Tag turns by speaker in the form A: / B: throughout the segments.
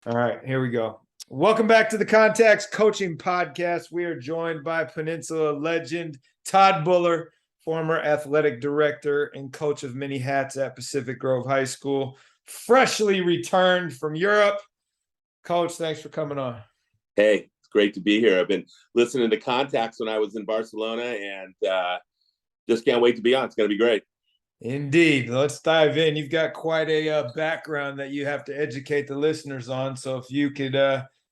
A: All right, here we go. Welcome back to the Contacts Coaching Podcast. We are joined by Peninsula legend Todd Buller, former athletic director and coach of many hats at Pacific Grove High School, freshly returned from Europe. Coach, thanks for coming on.
B: Hey, it's great to be here. I've been listening to Contacts when I was in Barcelona, and just can't wait to be on. It's going to be great.
A: Indeed. Let's dive in. You've got quite a background that you have to educate the listeners on. So if you could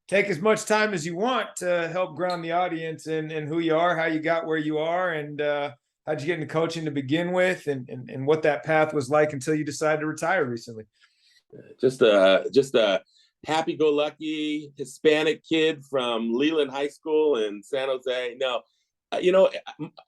A: take as much time as you want to help ground the audience in who you are, how you got where you are, and how'd you get into coaching to begin with, and what that path was like until you decided to retire recently.
B: Just a happy-go-lucky Hispanic kid from Leland High School in San Jose. No,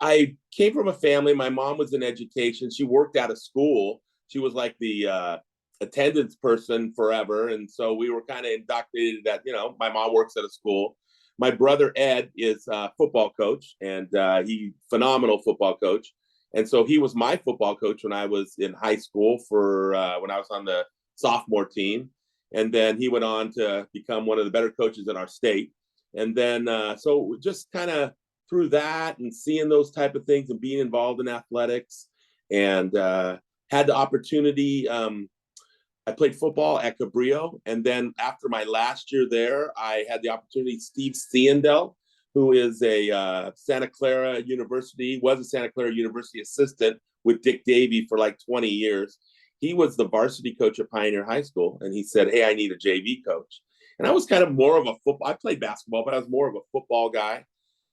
B: I came from a family. My mom was in education. She worked out of school. She was like the attendance person forever. And so we were kind of indoctrinated that, my mom works at a school. My brother, Ed, is a football coach, and he phenomenal football coach. And so he was my football coach when I was in high school when I was on the sophomore team. And then he went on to become one of the better coaches in our state. And then, so just kind of through that and seeing those type of things and being involved in athletics, and had the opportunity. I played football at Cabrillo, and then after my last year there, I had the opportunity. Steve Siendel, who is a Santa Clara University, was a Santa Clara University assistant with Dick Davey for like 20 years. He was the varsity coach at Pioneer High School, and he said, "Hey, I need a JV coach." And I was kind of more of a football. I played basketball, but I was more of a football guy.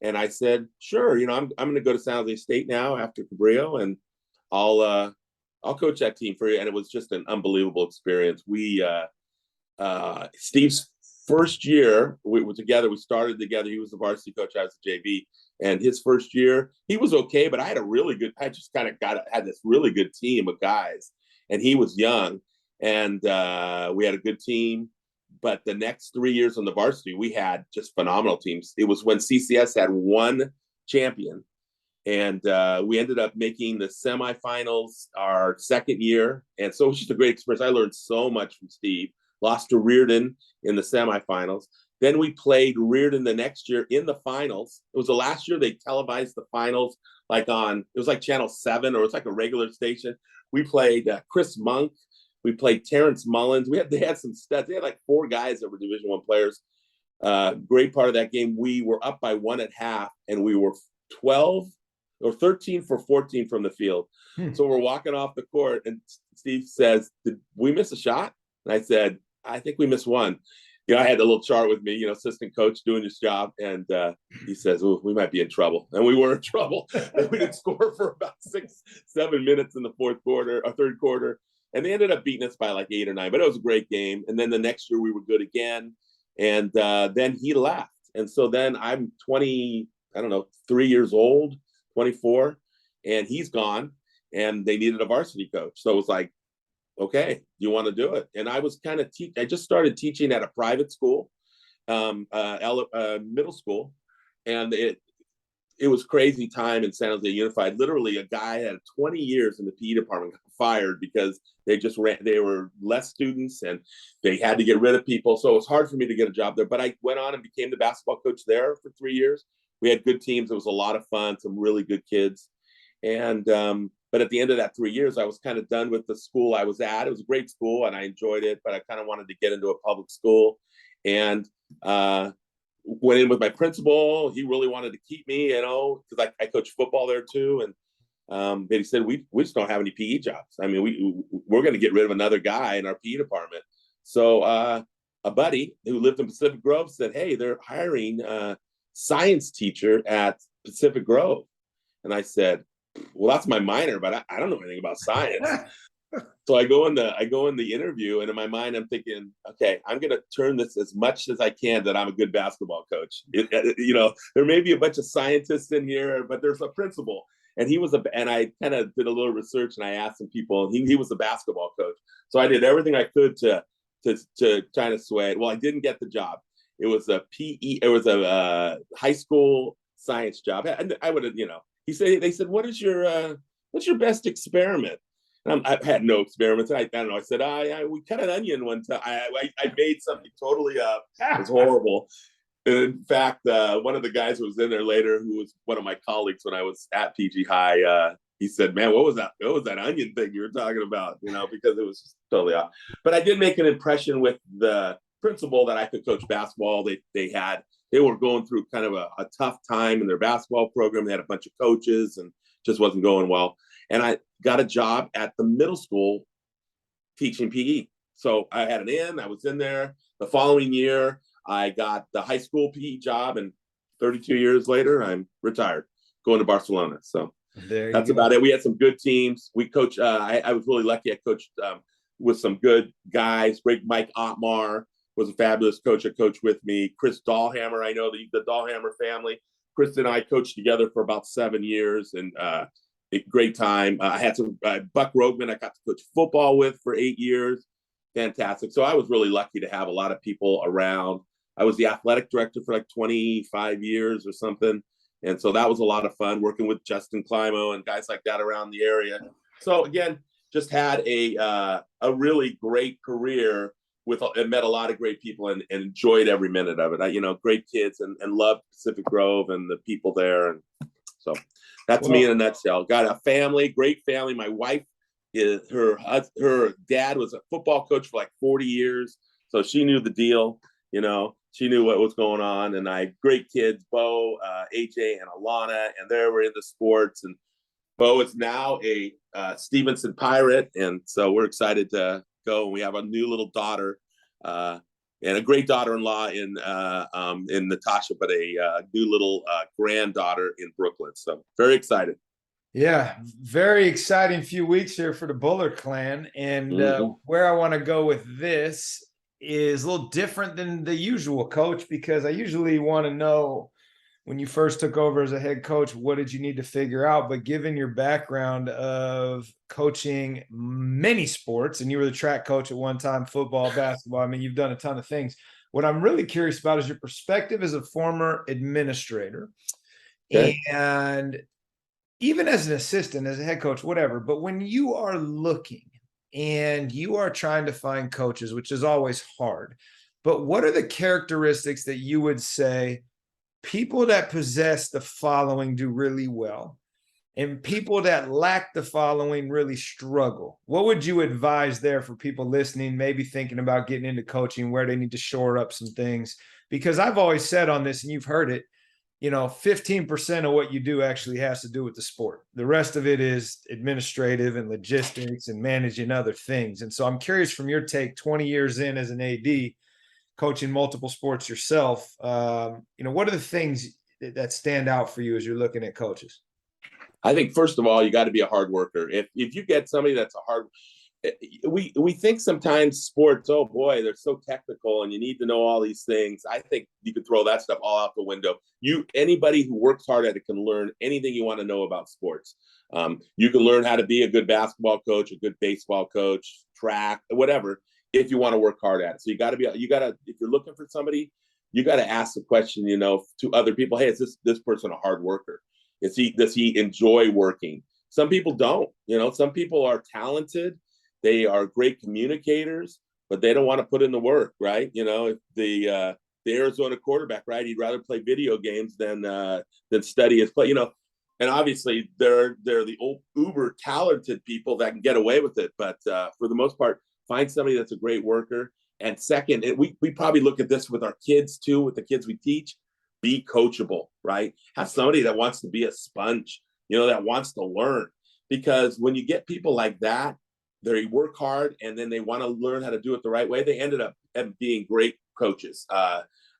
B: And I said, "Sure, I'm going to go to San Jose State now after Cabrillo, and I'll coach that team for you." And it was just an unbelievable experience. Steve's first year we were together. We started together. He was the varsity coach. I was the JV. And his first year, he was okay, but I just kind of had this really good team of guys. And he was young, and we had a good team. But the next 3 years on the varsity, we had just phenomenal teams. It was when CCS had one champion, and we ended up making the semifinals our second year. And so it was just a great experience. I learned so much from Steve. Lost to Reardon in the semifinals. Then we played Reardon the next year in the finals. It was the last year they televised the finals, it was like Channel 7, or it was like a regular station. We played Chris Monk. We played Terrence Mullins. They had some studs. They had like 4 guys that were Division I players. Great part of that game. We were up by 1 at half, and we were 12 or 13 for 14 from the field. So we're walking off the court, and Steve says, "Did we miss a shot?" And I said, "I think we missed one." I had a little chart with me, assistant coach doing his job. And he says, "Oh, we might be in trouble." And we were in trouble. And we didn't score for about 6-7 minutes in the third quarter. And they ended up beating us by like 8 or 9, but it was a great game. And then the next year we were good again. And then he left. And so then I'm 3 years old, 24, and he's gone, and they needed a varsity coach. So it was like, "Okay, you want to do it?" And I was I just started teaching at a private school, middle school. And it was crazy time in San Jose Unified. Literally, a guy had 20 years in the PE department got fired because they were less students, and they had to get rid of people. So it was hard for me to get a job there. But I went on and became the basketball coach there for 3 years. We had good teams. It was a lot of fun, some really good kids. And but at the end of that 3 years, I was kind of done with the school I was at. It was a great school, and I enjoyed it, but I kind of wanted to get into a public school. And went in with my principal. He really wanted to keep me, because I coached football there too. And but he said, we just don't have any PE jobs. I mean, we're going to get rid of another guy in our PE department. So a buddy who lived in Pacific Grove said, "Hey, they're hiring a science teacher at Pacific Grove." And I said, "Well, that's my minor, but I don't know anything about science." So I go in the interview, and in my mind, I'm thinking, okay, I'm going to turn this as much as I can that I'm a good basketball coach. There may be a bunch of scientists in here, but there's a principal. And and I kind of did a little research, and I asked some people, and he was a basketball coach. So I did everything I could to try to sway it. Well, I didn't get the job. It was a high school science job. And I would have, they said, what's your best experiment?" And I've had no experiments. I don't know. I said, we cut an onion one time. I made something totally up. It was horrible. And in fact, one of the guys who was in there later, who was one of my colleagues when I was at PG High, he said, "Man, what was that? What was that onion thing you were talking about?" Because it was just totally off. But I did make an impression with the principal that I could coach basketball. They were going through kind of a tough time in their basketball program. They had a bunch of coaches and just wasn't going well. And I got a job at the middle school teaching PE. So I had an in. I was in there. The following year, I got the high school PE job, and 32 years later, I'm retired, going to Barcelona. So that's about it. We had some good teams. We coached. I was really lucky. I coached with some good guys. Great Mike Ottmar was a fabulous coach. A coach with me. Chris Dahlhammer. I know the Dahlhammer family. Chris and I coached together for about 7 years, and a great time. I had some Buck Rogman. I got to coach football with for 8 years. Fantastic. So I was really lucky to have a lot of people around. I was the athletic director for like 25 years or something. And so that was a lot of fun working with Justin Climo and guys like that around the area. So again, just had a really great career and met a lot of great people and enjoyed every minute of it. Great kids and loved Pacific Grove and the people there. And so that's me in a nutshell. Got a family, great family. My wife, her dad was a football coach for like 40 years. So she knew the deal, she knew what was going on. And I had great kids, Bo, AJ, and Alana, and they were into sports. And Bo is now a Stevenson Pirate. And so we're excited to go. We have a new little daughter and a great daughter-in-law in Natasha, but a new little granddaughter in Brooklyn. So very excited.
A: Yeah, very exciting few weeks here for the Buller clan. And where I want to go with this is a little different than the usual, Coach, because I usually want to know, when you first took over as a head coach, what did you need to figure out? But given your background of coaching many sports, and you were the track coach at one time, football, basketball, I mean, you've done a ton of things. What I'm really curious about is your perspective as a former administrator. Okay. And even as an assistant, as a head coach, whatever, but when you are looking and you are trying to find coaches, which is always hard, but what are the characteristics that you would say people that possess the following do really well, and people that lack the following really struggle? What would you advise there for people listening, maybe thinking about getting into coaching, where they need to shore up some things? Because I've always said on this, and you've heard it, 15% of what you do actually has to do with the sport. The rest of it is administrative and logistics and managing other things. And so I'm curious, from your take, 20 years in as an AD, coaching multiple sports yourself, what are the things that stand out for you as you're looking at coaches?
B: I think, first of all, you got to be a hard worker. If you get somebody that's we think sometimes sports, oh boy, they're so technical and you need to know all these things. I think you could throw that stuff all out the window. Anybody who works hard at it can learn anything you want to know about sports. You can learn how to be a good basketball coach, a good baseball coach, track, whatever, if you want to work hard at it. So you got to if you're looking for somebody, you got to ask the question, to other people, hey, is this person a hard worker? Does he enjoy working? Some people don't. Some people are talented. They are great communicators, but they don't want to put in the work, right? If the Arizona quarterback, right, he'd rather play video games than study his play. And obviously they're the old uber talented people that can get away with it. But for the most part, find somebody that's a great worker. And second, we probably look at this with our kids too, with the kids we teach. Be coachable, right? Have somebody that wants to be a sponge, that wants to learn. Because when you get people like that, they work hard and then they want to learn how to do it the right way, they ended up being great coaches.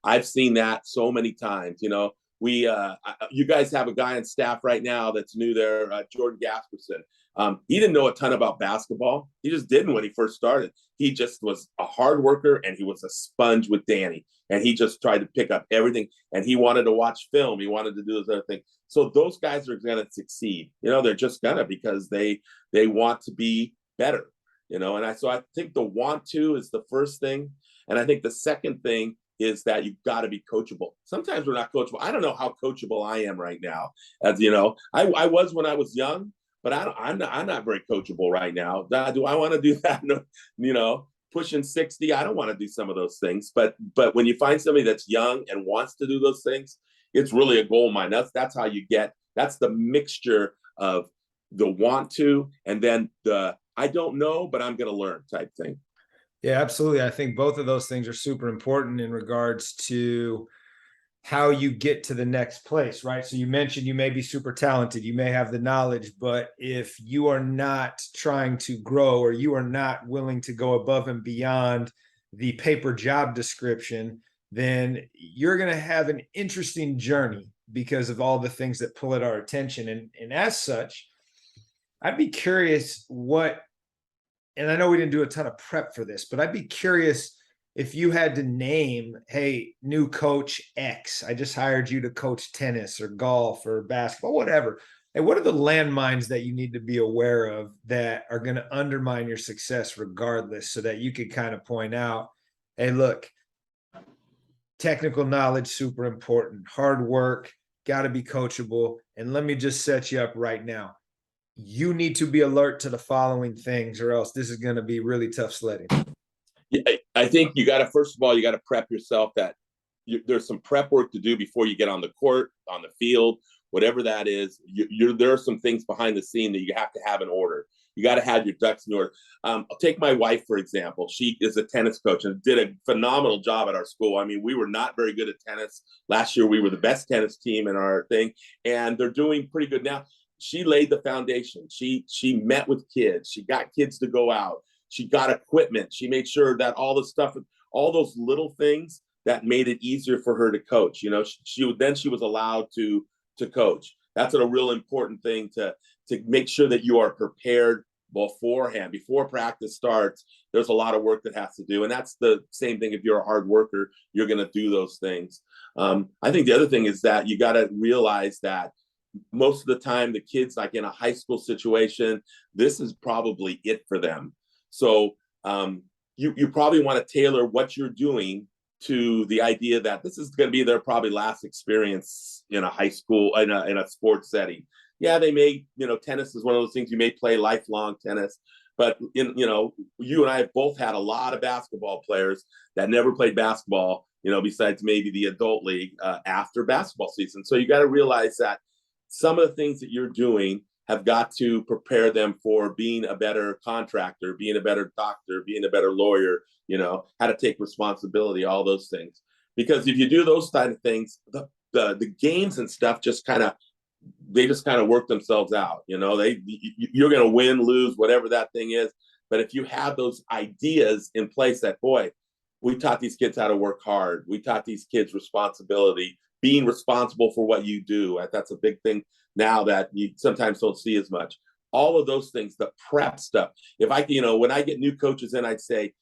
B: I've seen that so many times. You guys have a guy on staff right now that's new there, Jordan Gasperson. He didn't know a ton about basketball. He just didn't when he first started. He just was a hard worker and he was a sponge with Danny. And he just tried to pick up everything. And he wanted to watch film. He wanted to do this other thing. So those guys are going to succeed. They're just going to, because they want to be better. So I think the want to is the first thing. And I think the second thing is that you've got to be coachable. Sometimes we're not coachable. I don't know how coachable I am right now. As I was when I was young, but I'm not very coachable right now. Do I want to do that? No, pushing 60, I don't want to do some of those things. But when you find somebody that's young and wants to do those things, it's really a gold mine. That's how you get. That's the mixture of the want to and then the I don't know, but I'm going to learn type thing.
A: Yeah, absolutely. I think both of those things are super important in regards to how you get to the next place, right? So you mentioned you may be super talented, you may have the knowledge, but if you are not trying to grow or you are not willing to go above and beyond the paper job description, then you're going to have an interesting journey because of all the things that pull at our attention. And as such, I'd be curious and I know we didn't do a ton of prep for this, but I'd be curious if you had to name, hey, new coach X, I just hired you to coach tennis or golf or basketball, whatever. And what are the landmines that you need to be aware of that are going to undermine your success regardless, so that you could kind of point out, hey, look, technical knowledge, super important, hard work, got to be coachable. And let me just set you up right now. You need to be alert to the following things, or else this is going to be really tough sledding.
B: Yeah, I think you got to, first of all, you got to prep yourself that there's some prep work to do before you get on the court, on the field, whatever that is. There are some things behind the scene that you have to have in order. You got to have your ducks in order. I'll take my wife, for example. She is a tennis coach and did a phenomenal job at our school. I mean, we were not very good at tennis. Last year, we were the best tennis team in our thing, and they're doing pretty good now. She laid the foundation. She met with kids. She got kids to go out. She got equipment. She made sure that all the stuff, all those little things that made it easier for her to coach. She was allowed to coach. That's a real important thing, to make sure that you are prepared beforehand. Before practice starts, there's a lot of work that has to do. And that's the same thing. If you're a hard worker, you're going to do those things. I think the other thing is that you got to realize that most of the time, the kids, like in a high school situation, this is probably it for them. So you probably want to tailor what you're doing to the idea that this is going to be their probably last experience in a high school, in a sports setting. Yeah, they may, tennis is one of those things you may play lifelong tennis, but you and I have both had a lot of basketball players that never played basketball, besides maybe the adult league after basketball season. So you got to realize that some of the things that you're doing have got to prepare them for being a better contractor, being a better doctor, being a better lawyer, how to take responsibility, all those things. Because if you do those kind of things, the games and stuff just kind of work themselves out. You're going to win, lose, whatever that thing is. But if you have those ideas in place that, boy, we taught these kids how to work hard. We taught these kids responsibility, being responsible for what you do. That's a big thing now that you sometimes don't see as much. All of those things, the prep stuff. If when I get new coaches in, I'd say,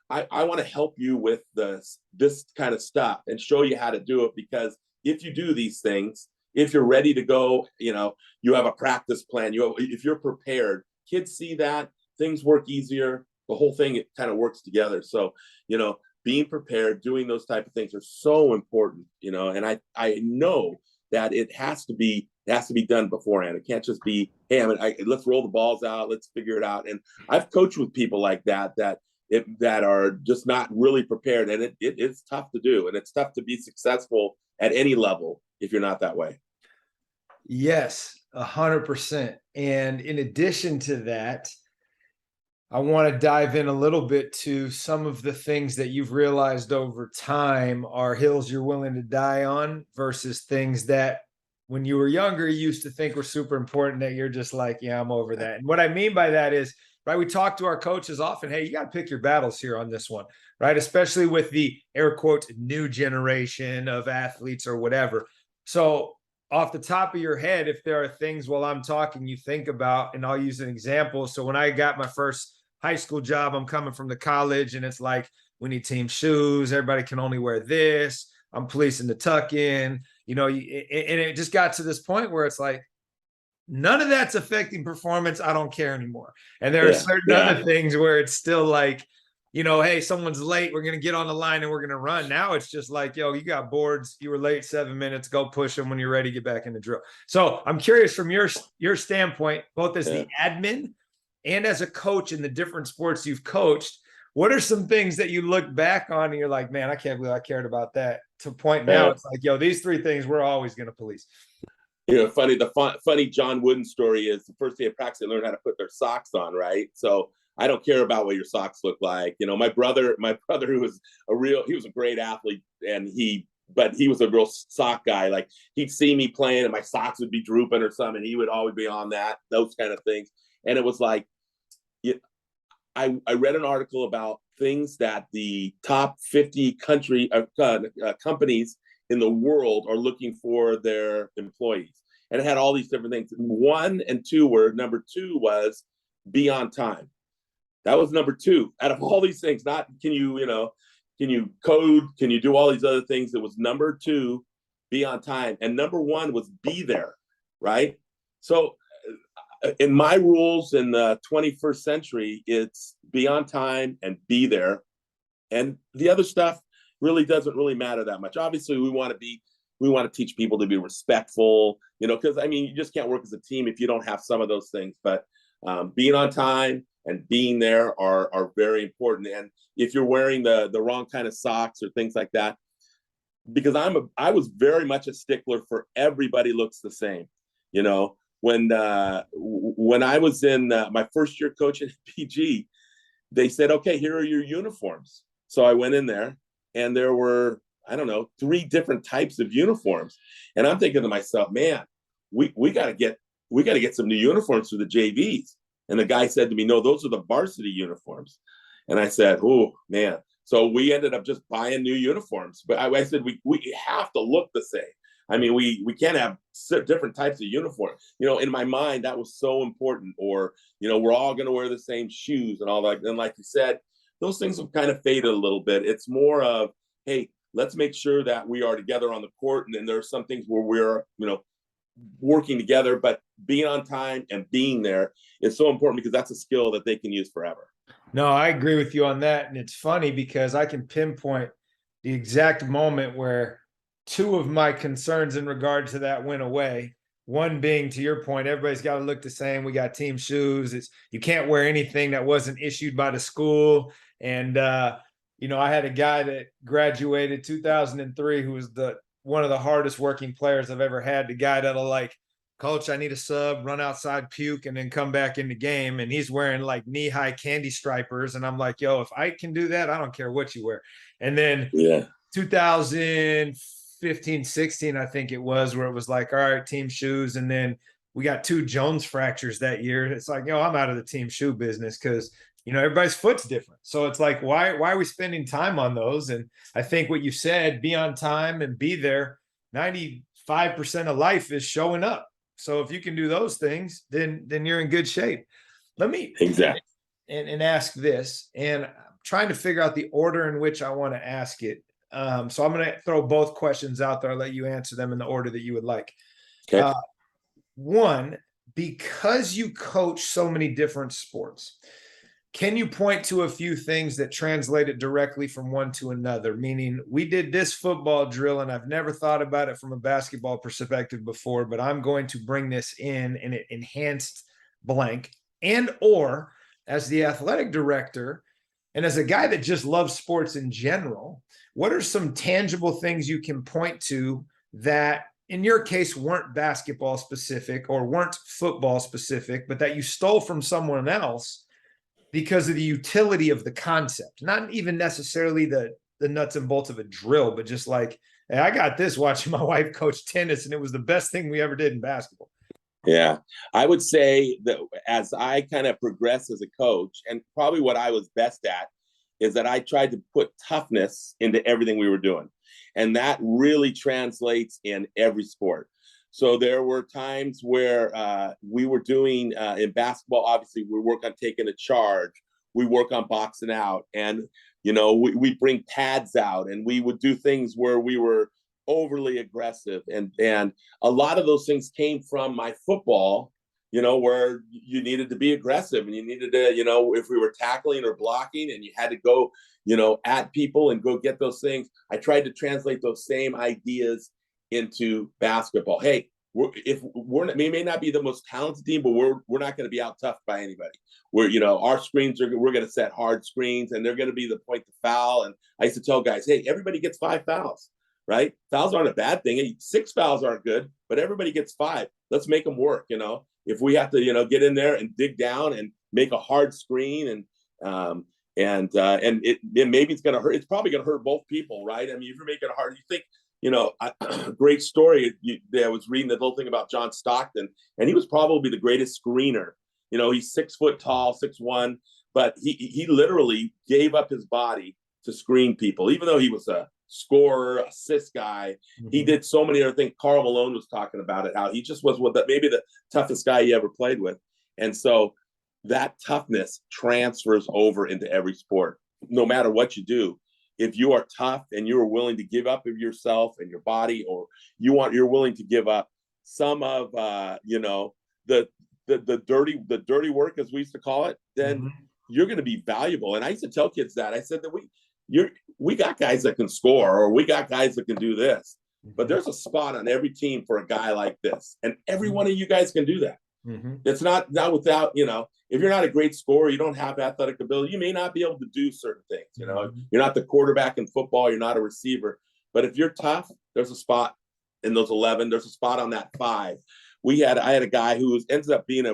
B: I want to help you with this kind of stuff and show you how to do it. Because if you do these things, if you're ready to go, you have a practice plan. If you're prepared, kids see that, things work easier. The whole thing, it kind of works together. So, being prepared, doing those type of things are so important, and I know that it has to be done beforehand. It can't just be, hey, let's roll the balls out, let's figure it out. And I've coached with people like that are just not really prepared, and it's tough to do, and it's tough to be successful at any level if you're not that way.
A: Yes, 100%. And in addition to that, I want to dive in a little bit to some of the things that you've realized over time are hills you're willing to die on versus things that when you were younger, you used to think were super important that you're just like, yeah, I'm over that. And what I mean by that is, right, we talk to our coaches often, hey, you got to pick your battles here on this one, right? Especially with the air quote new generation of athletes or whatever. So off the top of your head, if there are things while I'm talking you think about, and I'll use an example. So when I got my first high school job, I'm coming from the college and it's like, we need team shoes. Everybody can only wear this. I'm policing the tuck in, and it just got to this point where it's like, none of that's affecting performance. I don't care anymore. And there are certain other things where it's still like, hey, someone's late, we're going to get on the line and we're going to run. Now it's just like, yo, you got boards, you were late 7 minutes, go push them when you're ready, get back in the drill. So I'm curious from your standpoint, both as the admin and as a coach in the different sports you've coached, what are some things that you look back on and you're like, man, I can't believe I cared about that, to point now it's like, yo, these 3 things we're always going to police.
B: Funny John Wooden story is the first day of practice, they learned how to put their socks on, right? So I don't care about what your socks look like. My brother who was he was a great athlete, but he was a real sock guy. Like, he'd see me playing and my socks would be drooping or something, and he would always be on those kind of things. And it was like, I read an article about things that the top 50 companies in the world are looking for their employees. And it had all these different things. 1 and 2 were, number 2 was be on time. That was number 2 out of all these things. Not can you code, can you do all these other things? It was number 2, be on time. And number 1 was be there, right? So in my rules in the 21st century, it's be on time and be there. And the other stuff really doesn't really matter that much. Obviously, we want to teach people to be respectful, because you just can't work as a team if you don't have some of those things. But being on time and being there are very important. And if you're wearing the wrong kind of socks or things like that, because I was very much a stickler for everybody looks the same. When I was in my first year coaching at PG, they said, okay, here are your uniforms. So I went in there and there were, 3 different types of uniforms. And I'm thinking to myself, man, we got to get some new uniforms for the JVs. And the guy said to me, no, those are the varsity uniforms. And I said, oh, man. So we ended up just buying new uniforms. But I said, we have to look the same. We can't have different types of uniform. In my mind, that was so important. Or, we're all going to wear the same shoes and all that. And like you said, those things have kind of faded a little bit. It's more of, hey, let's make sure that we are together on the court. And then there are some things where we're, working together, but being on time and being there is so important because that's a skill that they can use forever.
A: No, I agree with you on that. And it's funny because I can pinpoint the exact moment where 2 of my concerns in regard to that went away. One being, to your point, everybody's got to look the same. We got team shoes. You can't wear anything that wasn't issued by the school. And, I had a guy that graduated 2003 who was one of the hardest working players I've ever had. The guy that'll like, coach, I need a sub, run outside, puke, and then come back in the game. And he's wearing like knee-high candy stripers. And I'm like, yo, if I can do that, I don't care what you wear. And then 2015, 16, I think it was, where it was like, all right, team shoes. And then we got 2 Jones fractures that year. It's like, yo, I'm out of the team shoe business because, everybody's foot's different. So it's like, why are we spending time on those? And I think what you said, be on time and be there, 95% of life is showing up. So if you can do those things, then you're in good shape. Let me and ask this, and I'm trying to figure out the order in which I want to ask it. So I'm going to throw both questions out there. I'll let you answer them in the order that you would like.
B: Okay.
A: 1, because you coach so many different sports, can you point to a few things that translated directly from one to another? Meaning, we did this football drill and I've never thought about it from a basketball perspective before, but I'm going to bring this in and it enhanced blank. And or as the athletic director and as a guy that just loves sports in general, what are some tangible things you can point to that in your case weren't basketball specific or weren't football specific, but that you stole from someone else because of the utility of the concept, not even necessarily the nuts and bolts of a drill, but just like, hey, I got this watching my wife coach tennis and it was the best thing we ever did in basketball.
B: Yeah, I would say that as I kind of progressed as a coach, and probably what I was best at is that I tried to put toughness into everything we were doing. And that really translates in every sport. So there were times where we were doing in basketball, obviously we work on taking a charge, we work on boxing out, and we bring pads out, and we would do things where we were overly aggressive, and a lot of those things came from my football where you needed to be aggressive and you needed to, if we were tackling or blocking and you had to go, at people and go get those things. I tried to translate those same ideas into basketball. Hey, we may not be the most talented team, but we're not going to be out tough by anybody. Our screens we're going to set hard screens and they're going to be the point to foul. And I used to tell guys, hey, everybody gets 5 fouls, right? Fouls aren't a bad thing. 6 fouls aren't good, but everybody gets 5. Let's make them work. If we have to, get in there and dig down and make a hard screen and maybe it's going to hurt. It's probably going to hurt both people, right? I mean, if you're making it hard, you think, great story. I was reading the whole thing about John Stockton, and he was probably the greatest screener. He's 6 foot tall, 6'1", but he literally gave up his body to screen people, even though he was a scorer, assist guy. Mm-hmm. He did so many other things. Karl Malone was talking about it, how he just was maybe the toughest guy he ever played with. And so that toughness transfers over into every sport, no matter what you do. If you are tough and you are willing to give up of yourself and your body, or you're willing to give up some of the dirty work, as we used to call it, then mm-hmm. you're going to be valuable. And I used to tell kids that. I said that we got guys that can score, or we got guys that can do this, but there's a spot on every team for a guy like this, and every one of you guys can do that. Mm-hmm. It's not without, if you're not a great scorer, you don't have athletic ability, you may not be able to do certain things. Mm-hmm. You're not the quarterback in football, you're not a receiver, but if you're tough, there's a spot in those 11, there's a spot on that 5. I had a guy who ended up being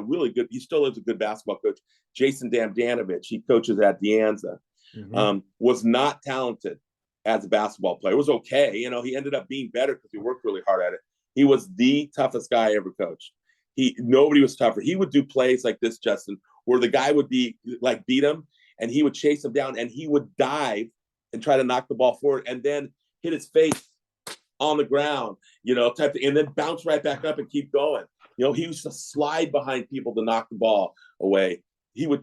B: he still is a good basketball coach, Jason Damjanovich. He coaches at De Anza. Mm-hmm. Was not talented as a basketball player. It was okay. He ended up being better because he worked really hard at it. He was the toughest guy I ever coached. Nobody was tougher. He would do plays like this, Justin, where the guy would be like beat him and he would chase him down and he would dive and try to knock the ball forward and then hit his face on the ground, type of, and then bounce right back up and keep going. He used to slide behind people to knock the ball away. He would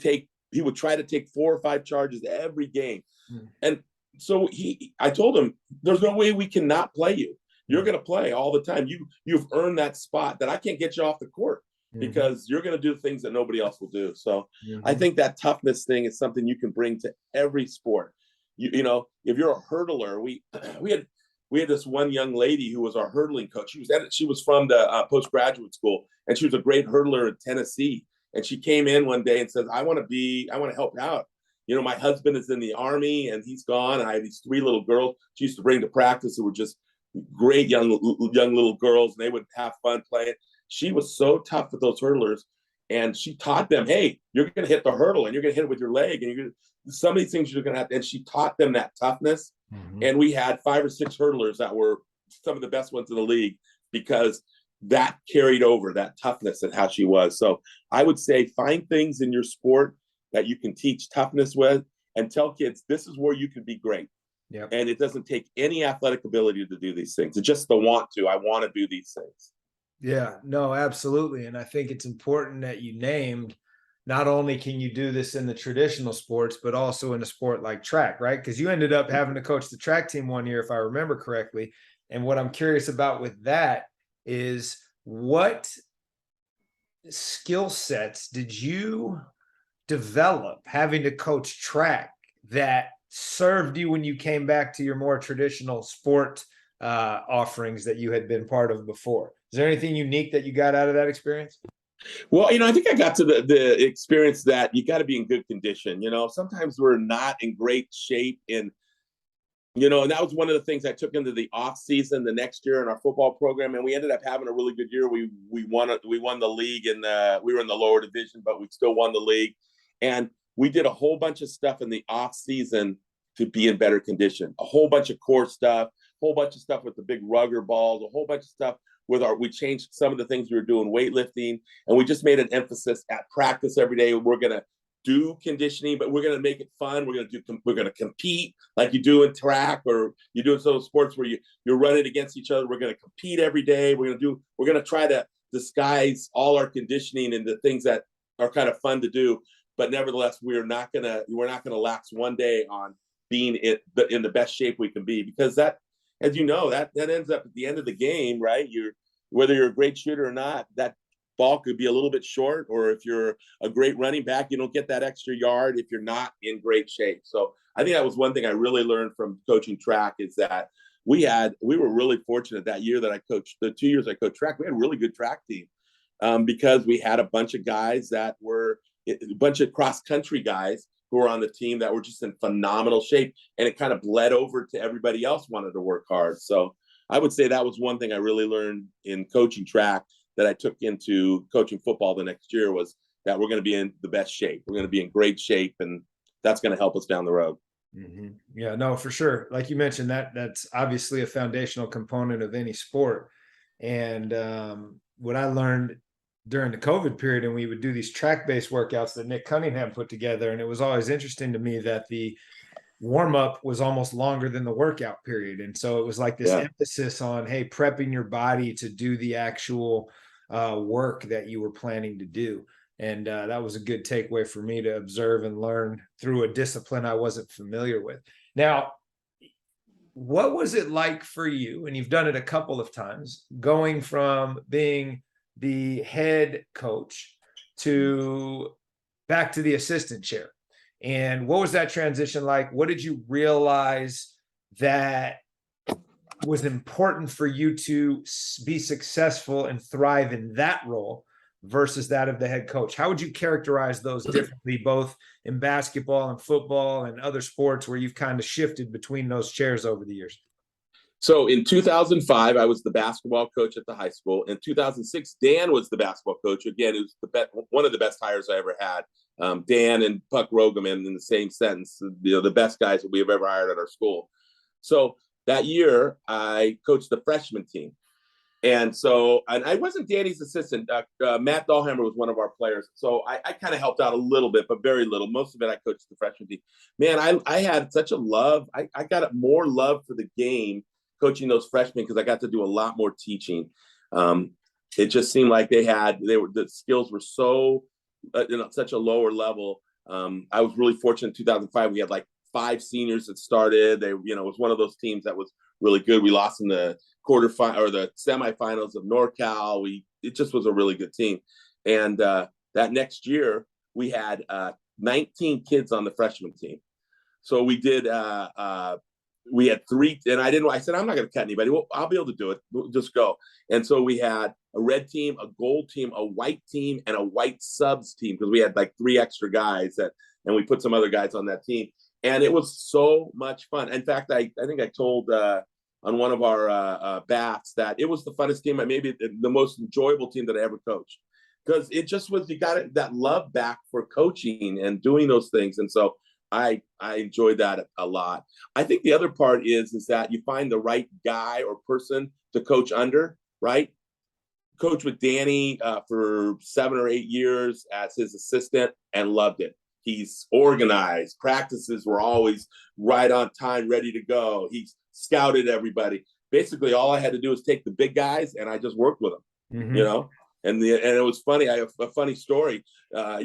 B: try to take 4 or 5 charges every game. And so I told him, there's no way we cannot play you. You're going to play all the time. You've earned that spot that I can't get you off the court because you're going to do things that nobody else will do. So I think that toughness thing is something you can bring to every sport. If you're a hurdler, we had this one young lady who was our hurdling coach. She was from the postgraduate school, and she was a great hurdler in Tennessee. And she came in one day and says, I want to help out. My husband is in the Army and he's gone. And I have these 3 little girls she used to bring to practice who were just great young little girls, and they would have fun playing. She was so tough with those hurdlers, and she taught them, hey, you're going to hit the hurdle and you're going to hit it with your leg, and some of these things you're going to have. And she taught them that toughness. Mm-hmm. And we had 5 or 6 hurdlers that were some of the best ones in the league because that carried over that toughness and how she was. So I would say find things in your sport that you can teach toughness with and tell kids this is where you can be great. Yep. And it doesn't take any athletic ability to do these things. It's just the want to. I want to do these things.
A: Yeah, no, absolutely. And I think it's important that you named, not only can you do this in the traditional sports, but also in a sport like track, right? Because you ended up having to coach the track team one year, if I remember correctly. And what I'm curious about with that is, what skill sets did you develop having to coach track that served you when you came back to your more traditional sport offerings that you had been part of before? Is there anything unique that you got out of that experience?
B: Well, I think I got to the experience that you got to be in good condition. Sometimes we're not in great shape, and and that was one of the things I took into the off season the next year in our football program, and we ended up having a really good year. We won the league, and we were in the lower division, but we still won the league. And we did a whole bunch of stuff in the off season to be in better condition. A whole bunch of core stuff, a whole bunch of stuff with the big rugger balls, a whole bunch of stuff we changed some of the things we were doing, weightlifting, and we just made an emphasis at practice every day. We're going to do conditioning, but we're going to make it fun. We're going to compete like you do in track, or you do in some sports where you're running against each other. We're going to compete every day. We're going to try to disguise all our conditioning into things that are kind of fun to do. But nevertheless, we're not going to lapse one day on being in the best shape we can be, because that, as you know, that ends up at the end of the game, right? Whether you're a great shooter or not, that ball could be a little bit short, or if you're a great running back, you don't get that extra yard if you're not in great shape. So I think that was one thing I really learned from coaching track, is that we were really fortunate that year that I coached, the 2 years I coached track, we had a really good track team, because we had a bunch of guys that were a bunch of cross country guys who were on the team that were just in phenomenal shape, and it kind of bled over to everybody else wanted to work hard. So I would say that was one thing I really learned in coaching track that I took into coaching football the next year, was that we're going to be in the best shape. We're going to be in great shape, and that's going to help us down the road.
A: Mm-hmm. Yeah, no, for sure. Like you mentioned, that's obviously a foundational component of any sport. And what I learned during the COVID period, and we would do these track-based workouts that Nick Cunningham put together, and it was always interesting to me that the warm-up was almost longer than the workout period. And so it was like this emphasis on, hey, prepping your body to do the actual work that you were planning to do. And that was a good takeaway for me to observe and learn through a discipline I wasn't familiar with. Now, what was it like for you, and you've done it a couple of times, going from being the head coach to back to the assistant chair? And what was that transition like? What did you realize that was important for you to be successful and thrive in that role versus that of the head coach? How would you characterize those differently, both in basketball and football and other sports where you've kind of shifted between those chairs over the years?
B: So in 2005, I was the basketball coach at the high school. In 2006, Dan was the basketball coach. Again, it was one of the best hires I ever had. Dan and Puck Rogaman in the same sentence, the best guys that we have ever hired at our school. So that year, I coached the freshman team. And I wasn't Danny's assistant. Matt Dahlhammer was one of our players. So I kind of helped out a little bit, but very little. Most of it, I coached the freshman team. Man, I had such a love. I got more love for the game coaching those freshmen, because I got to do a lot more teaching. It just seemed like the skills were so, such a lower level. I was really fortunate in 2005. We had like 5 seniors that started. It was one of those teams that was really good. We lost in the quarterfinal or the semifinals of NorCal. It just was a really good team. And that next year we had 19 kids on the freshman team. So we did, we had 3, and I said, I'm not going to cut anybody. Well, I'll be able to do it. We'll just go. And so we had a red team, a gold team, a white team, and a white subs team, because we had like 3 extra guys and we put some other guys on that team. And it was so much fun. In fact, I think I told on one of our baths that it was the funnest team, maybe the most enjoyable team that I ever coached, because it just was, you got that love back for coaching and doing those things. And so I enjoyed that a lot. I think the other part is that you find the right guy or person to coach under, right? Coached with Danny for 7 or 8 years as his assistant and loved it. He's organized. Practices were always right on time, ready to go. He scouted everybody. Basically, all I had to do was take the big guys, and I just worked with them, And it was funny. I have a funny story. I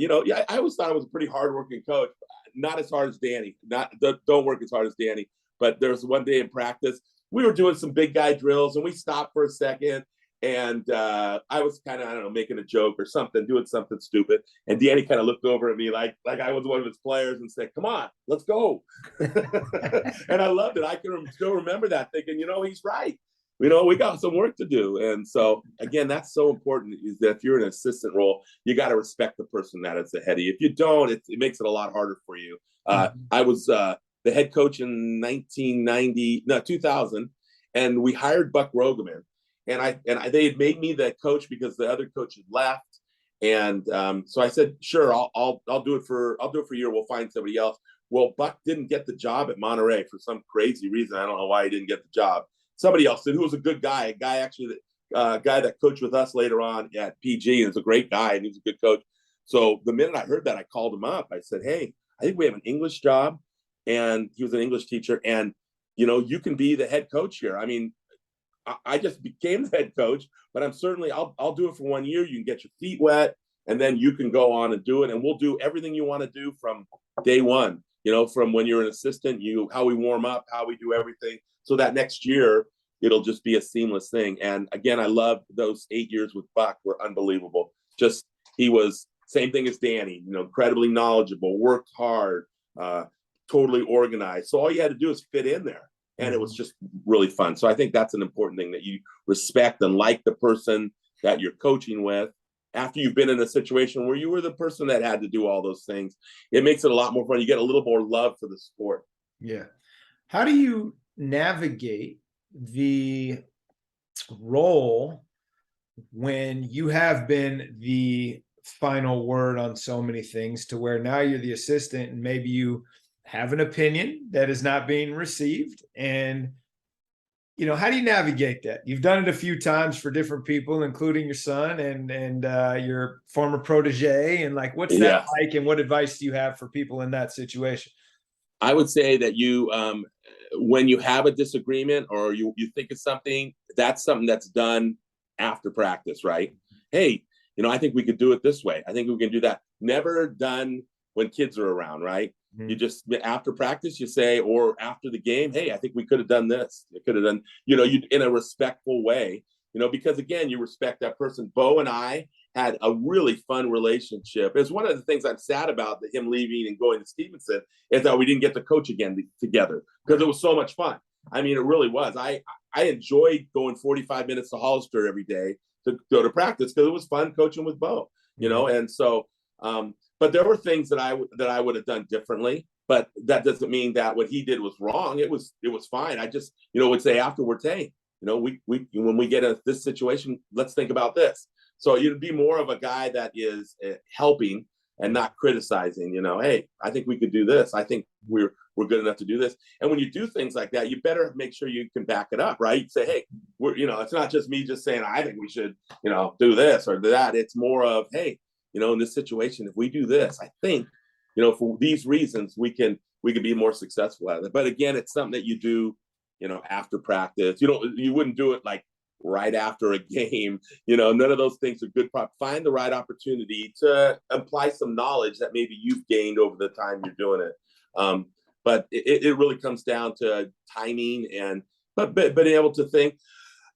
B: always thought I was a pretty hardworking coach. Not as hard as Danny. Don't work as hard as Danny. But there was one day in practice, we were doing some big guy drills, and we stopped for a second. And I was kind of, I don't know, making a joke or something, doing something stupid. And Danny kind of looked over at me like I was one of his players and said, "Come on, let's go." And I loved it. I can still remember that, thinking, he's right. We got some work to do. And so, again, that's so important, is that if you're in an assistant role, you got to respect the person that is ahead of you. If you don't, it makes it a lot harder for you. I was the head coach in 2000, and we hired Buck Rogaman. And they had made me the coach because the other coach had left. And so I said, sure, I'll do it for a year. We'll find somebody else. Well, Buck didn't get the job at Monterey for some crazy reason. I don't know why he didn't get the job. Somebody else did, who was a good guy, a guy that coached with us later on at PG, and was a great guy, and he was a good coach. So the minute I heard that, I called him up. I said, hey, I think we have an English job. And he was an English teacher. And, you can be the head coach here. I mean, I just became the head coach, but I'll do it for 1 year. You can get your feet wet, and then you can go on and do it. And we'll do everything you want to do from day one, from when you're an assistant, how we warm up, how we do everything. So that next year, it'll just be a seamless thing. And again, I love those 8 years with Buck, were unbelievable. just, he was same thing as Danny, incredibly knowledgeable, worked hard, totally organized. So all you had to do is fit in there. And it was just really fun. So I think that's an important thing, that you respect and like the person that you're coaching with. After you've been in a situation where you were the person that had to do all those things, it makes it a lot more fun. You get a little more love for the sport.
A: Yeah. How do you navigate the role when you have been the final word on so many things, to where now you're the assistant and maybe you have an opinion that is not being received? And how do you navigate that? You've done it a few times for different people, including your son and your former protege. And like, what's that like? And what advice do you have for people in that situation?
B: I would say that when you have a disagreement or you think of something, that's something that's done after practice, right? Hey, I think we could do it this way. I think we can do that. Never done when kids are around, right? You just, after practice, you say, or after the game, hey, I think we could have done this. It could have done, you in a respectful way, because again, you respect that person. Bo and I had a really fun relationship. It's one of the things I'm sad about, him leaving and going to Stevenson, is that we didn't get to coach again together, because it was so much fun. I mean, it really was. I enjoyed going 45 minutes to Hollister every day to go to practice, because it was fun coaching with Bo, and so, but there were things that I would have done differently, but that doesn't mean that what he did was wrong. It was fine. I just, would say afterwards, hey, we when we get in this situation, let's think about this. So you'd be more of a guy that is helping and not criticizing, hey, I think we could do this. I think we're good enough to do this. And when you do things like that, you better make sure you can back it up, right? You say, hey, it's not just me just saying, I think we should, do this or that. It's more of, hey, in this situation, if we do this, I think, for these reasons, we can be more successful at it. But again, it's something that you do, after practice. You wouldn't do it like right after a game. None of those things are good. Find the right opportunity to apply some knowledge that maybe you've gained over the time you're doing it. But it really comes down to timing but being able to think.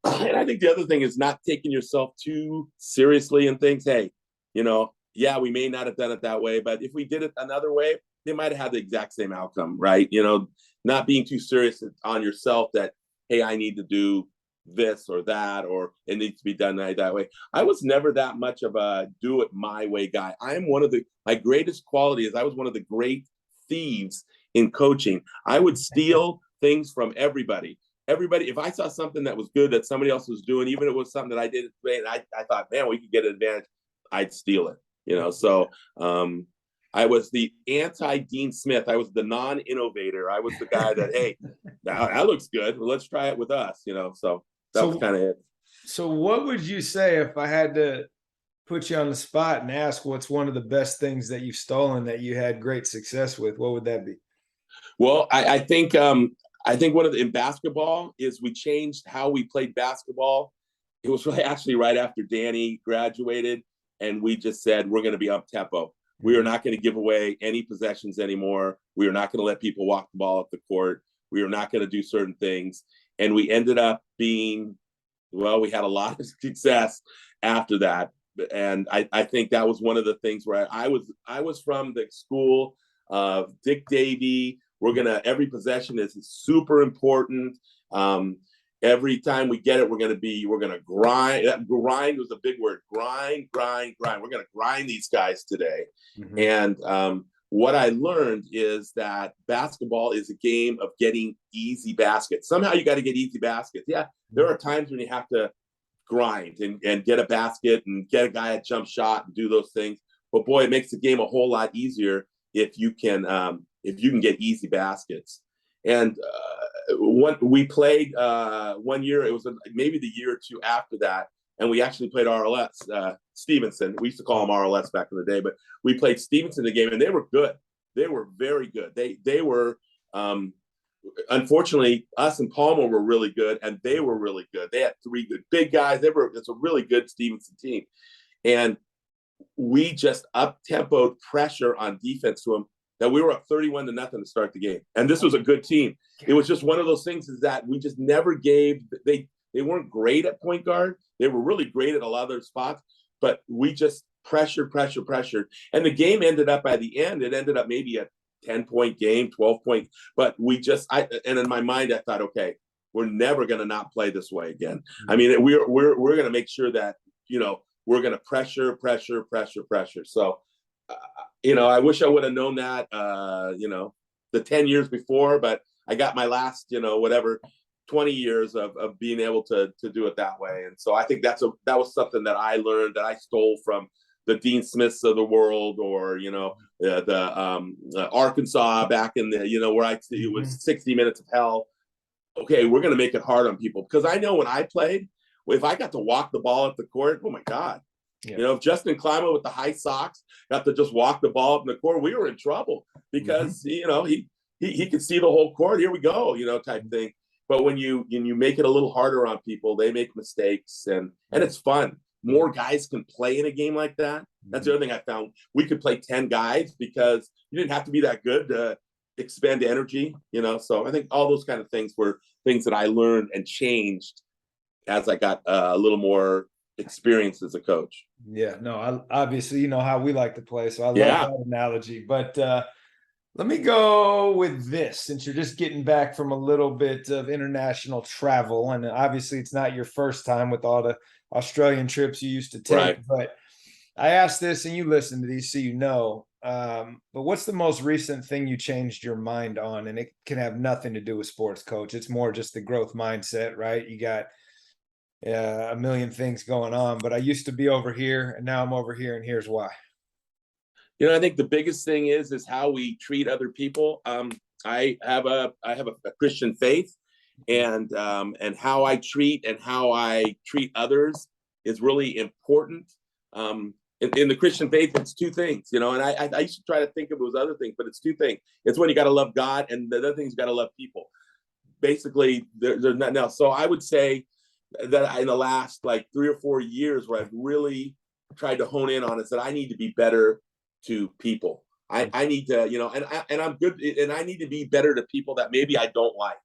B: And I think the other thing is not taking yourself too seriously in things. Hey, we may not have done it that way, but if we did it another way, they might have had the exact same outcome, right? Not being too serious on yourself that, hey, I need to do this or that, or it needs to be done that way. I was never that much of a do it my way guy. I'm my greatest quality is I was one of the great thieves in coaching. I would steal things from everybody. If I saw something that was good that somebody else was doing, even if it was something that I did, and I thought, man, we could get an advantage, I'd steal it. So I was the anti-Dean Smith. I was the non-innovator. I was the guy that, hey, that looks good. Well, let's try it with us, So that was kind of it.
A: So what would you say, if I had to put you on the spot and ask what's one of the best things that you've stolen that you had great success with? What would that be?
B: Well, I think one of in basketball is we changed how we played basketball. It was actually right after Danny graduated, and we just said, we're going to be up tempo. We are not going to give away any possessions anymore. We are not going to let people walk the ball up the court. We are not going to do certain things. And we ended up we had a lot of success after that. And I think that was one of the things where I was from the school of Dick Davey. Every possession is super important. Every time we get it, we're going to grind. That grind was a big word. Grind. We're going to grind these guys today. And what I learned is that basketball is a game of getting easy baskets. Somehow you got to get easy baskets. Yeah, there are times when you have to grind and get a basket and get a guy a jump shot and do those things. But boy, it makes the game a whole lot easier if you can get easy baskets. And we played 1 year, it was maybe the year or two after that, and we actually played RLS, Stevenson. We used to call them RLS back in the day, but we played Stevenson the game, and they were good. They were very good. They were, unfortunately, us and Palmer were really good, and they were really good. They had three good big guys. It's a really good Stevenson team. And we just up-tempoed pressure on defense to them that we were up 31-0 to start the game. And this was a good team. It was just one of those things is that we just never gave – they weren't great at point guard. They were really great at a lot of their spots, but we just pressured. And the game ended up, by the end, it ended up maybe a 10-point game, 12-point. But and in my mind, I thought, okay, we're never going to not play this way again. I mean, we're going to make sure that, we're going to pressure. So, I wish I would have known that, the 10 years before, but I got my last, 20 years of being able to do it that way. And so I think that was something that I learned, that I stole from the Dean Smiths of the world, or, the Arkansas back in the, where it was 60 minutes of hell. Okay, we're going to make it hard on people, because I know when I played, if I got to walk the ball up the court, oh my God. Yeah. If Justin Klima with the high socks got to just walk the ball up in the court, we were in trouble, because, he could see the whole court. Here we go, type thing. But when you make it a little harder on people, they make mistakes, and it's fun. More guys can play in a game like that. That's the other thing I found. We could play 10 guys because you didn't have to be that good to expend energy, So I think all those kind of things were things that I learned and changed as I got a little more experience as a coach.
A: Yeah, no, obviously, how we like to play. So I love that analogy. But let me go with this, since you're just getting back from a little bit of international travel. And obviously it's not your first time with all the Australian trips you used to take. Right. But I asked this, and you listen to these, so but what's the most recent thing you changed your mind on? And it can have nothing to do with sports, coach. It's more just the growth mindset, right? You got a million things going on, but I used to be over here and now I'm over here, and here's why.
B: I think the biggest thing is how we treat other people. I have a Christian faith, and how I treat others is really important. In the Christian faith, it's two things, and I used to try to think of it as other things, but it's two things. It's when you got to love God, and the other thing is you got to love people. Basically, there's nothing else. So I would say that in the last 3 or 4 years, where I've really tried to hone in on, is that I need to be better to people. I need to, and I'm good, and I need to be better to people that maybe I don't like,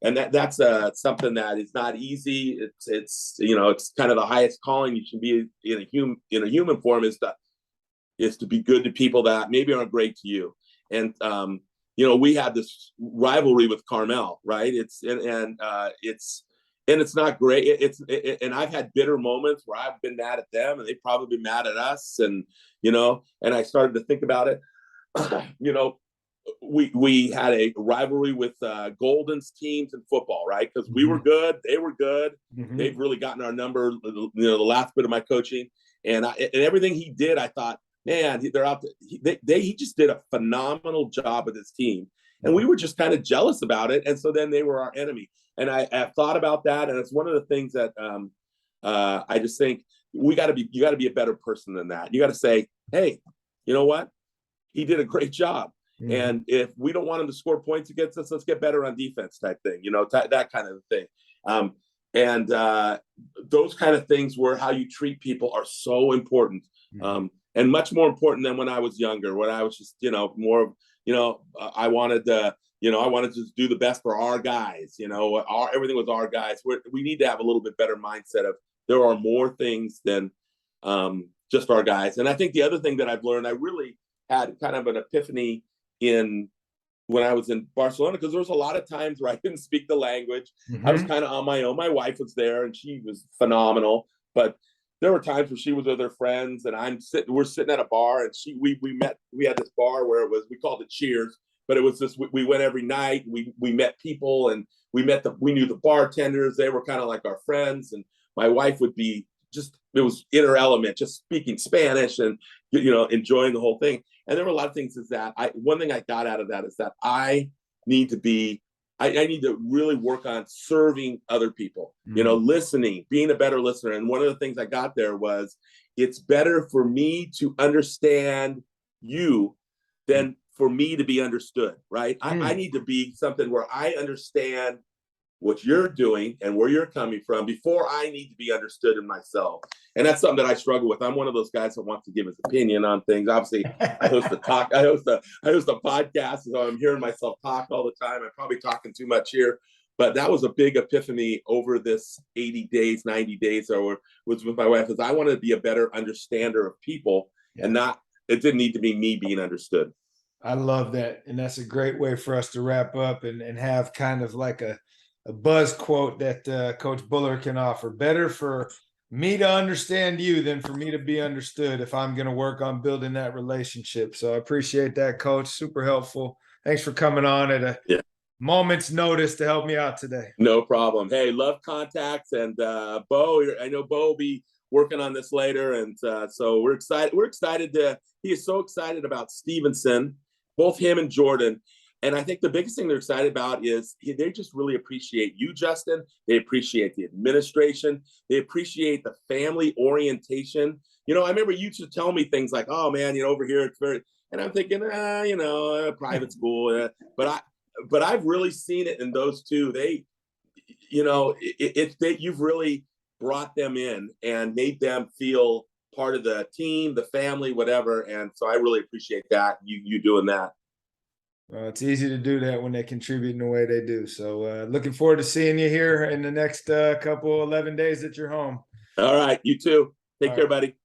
B: and that's something that is not easy. It's kind of the highest calling you should be in a human form, is to be good to people that maybe aren't great to you. And we have this rivalry with Carmel, right? And it's not great. And I've had bitter moments where I've been mad at them, and they've probably been mad at us. And, and I started to think about it. We had a rivalry with Golden's teams in football, right? Because we were good, they were good. They've really gotten our number, the last bit of my coaching. And everything he did, I thought, man, they're out there. He just did a phenomenal job with his team. And we were just kind of jealous about it. And so then they were our enemy. And I've thought about that, and it's one of the things that I just think you got to be a better person than that. You got to say, hey, you know what? He did a great job. And if we don't want him to score points against us, let's get better on defense, type thing, that kind of thing. And those kind of things, where how you treat people, are so important, and much more important than when I was younger, when I was just, more, I wanted to. I wanted to do the best for our guys. Everything was our guys. We need to have a little bit better mindset of there are more things than just our guys. And I think the other thing that I've learned, I really had kind of an epiphany when I was in Barcelona, because there was a lot of times where I didn't speak the language. I was kind of on my own. My wife was there, and she was phenomenal. But there were times where she was with her friends, and we're sitting at a bar, and we had this bar where we called it Cheers. But it was just, we went every night. We met people, and we knew the bartenders. They were kind of like our friends. And my wife would be it was in her element, just speaking Spanish and, enjoying the whole thing. And there were a lot of things one thing I got out of that is that I need to really work on serving other people, listening, being a better listener. And one of the things I got there was, it's better for me to understand you than for me to be understood, right? I need to be something where I understand what you're doing and where you're coming from before I need to be understood in myself. And that's something that I struggle with. I'm one of those guys that wants to give his opinion on things. Obviously, I host a podcast, so I'm hearing myself talk all the time. I'm probably talking too much here, But that was a big epiphany over this 80 days, 90 days, or was with my wife, is I wanted to be a better understander of people, and not, it didn't need to be me being understood.
A: I love that. And that's a great way for us to wrap up and have kind of like a buzz quote that Coach Buller can offer. Better for me to understand you than for me to be understood if I'm going to work on building that relationship. So I appreciate that, Coach. Super helpful. Thanks for coming on at a moment's notice to help me out today.
B: No problem. Hey, love contacts. And Bo, I know Bo will be working on this later. And so we're excited. He is so excited about Stevenson, both him and Jordan. And I think the biggest thing they're excited about is they just really appreciate you, Justin. They appreciate the administration. They appreciate the family orientation. You know, I remember you used to tell me things like, oh man, you know, over here it's very, and I'm thinking, you know, private school. But I've really seen it in those two. They, you know, you've really brought them in and made them feel part of the team, the family, whatever. And so I really appreciate that, you doing that.
A: It's easy to do that when they contribute in the way they do. So looking forward to seeing you here in the next couple 11 days that you're home.
B: All right, you too. Take care, buddy.